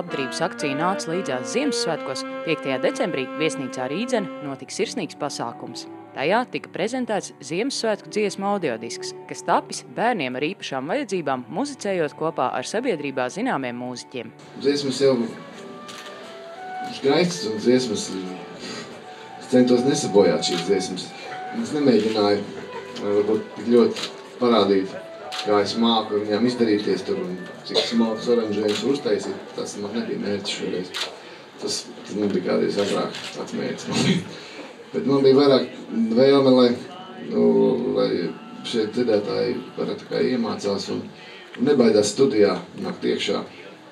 labdarības akcija nāca līdzās Ziemassvētkos, 5. decembrī viesnīcā Rīdzene notika sirsnīgs pasākums. Tajā tika prezentēts Ziemassvētku dziesmu audiodisks, kas tapis bērniem ar īpašām vajadzībām, muzicējot kopā ar sabiedrībā zināmiem mūziķiem. Dziesmas jau skaists un dziesmas, es centos nesabojāt šīs dziesmas. Es nemēģināju varbūt tik ļoti parādīt, kā es māku viņām izdarīties tur un cik smalks oranžējums uztaisīt. Tas man nebija mērķis šoreiz. Tas man bija kādreiz agrāk tāds mērķis. Bet man bija vairāk vēlme, lai šie dzirdētāji vairāk tā kā iemācās un nebaidās studijā nākt iekšā.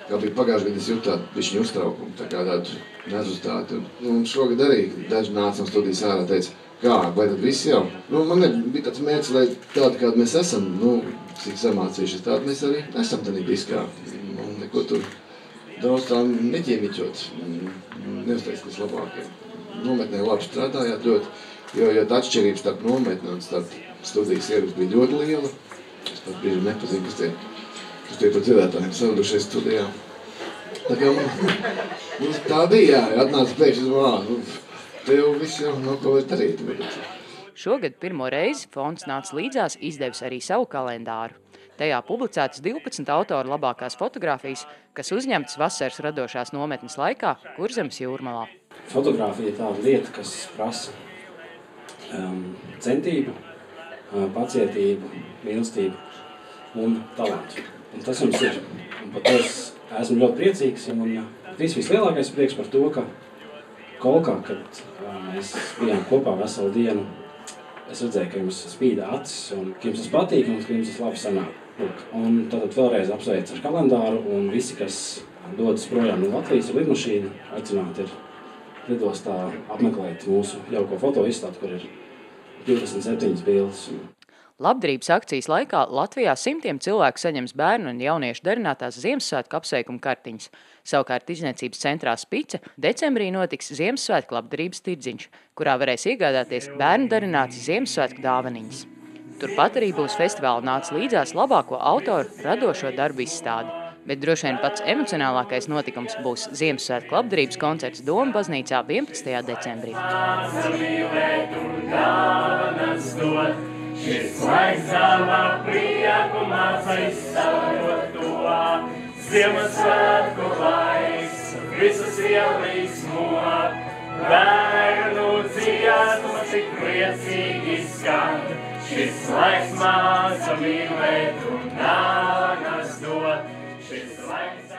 Kā bija pagājušajā gadā, es jūtu tādu bišķiņu uztraukumu, tā kā tādu nezustātu. Un šogad arī daži nāca no studijas ārā teica, kā, vai tad viss jau? Man bija tāds mērķis, lai tādi, kādi mēs esam, cik samācījušies, tādi mēs arī esam tādā diskā. Neko tur daudz tā neķiemiķot, neuztaisties labākiem. Nometnē labi strādājāt ļoti, jo atšķirības starp nometni un starp studijas ierakstu bija ļoti liela. Es pat brīži nepazinu, kas tie par dzirdētājiem savadušies studijā. Tā kā mums tā bija, atnāca pēkšņi, te jau viss jau nav ko var darīt. Šogad pirmo reizi fonds nāca līdzās izdevis arī savu kalendāru. Tajā publicētas 12 autoru labākās fotogrāfijas, kas uzņemtas vasaras radošās nometnes laikā Kurzemes jūrmalā. Fotogrāfija ir tāda lieta, kas prasa centību, pacietību, mīlestību un talantu. Un tas jums ir. Un par to es esmu ļoti priecīgs. Un vislielākais prieks par to, ka Kolkā, kad mēs bijām kopā veselu dienu, es redzēju, ka jums spīda acis un ka jums tas patīk un ka jums tas labi sanāk. Un tad vēlreiz apsveicu ar kalendāru un visi, kas dodas projām no Latvijas ar lidmašīnu, aicināti ir lidostā apmeklēt mūsu jauko fotoizstādi, kur ir 27 bildes. Labdarības akcijas laikā Latvijā simtiem cilvēku saņems bērnu un jauniešu darinātās Ziemassvētku apsveikuma kartiņas. Savukārt Tirdzniecības centrā Spice decembrī notiks Ziemassvētku labdarības tirdziņš, kurā varēs iegādāties bērnu darinātas Ziemassvētku dāvaniņas. Turpat arī būs festivāla nāca līdzās labāko autoru radošo darbu izstādi. Bet droši vien pats emocionālākais notikums būs Ziemassvētku labdarības koncerts Doma baznīcā 11. decembrī. Šis laiks savā prieku māca izsauļot to. Ziemassvētku laiks, visas ielīsmo, bērnu dziesmu, cik priecīgi skan. Šis laiks māca mīlēt un dāvanas dot. Šis laiks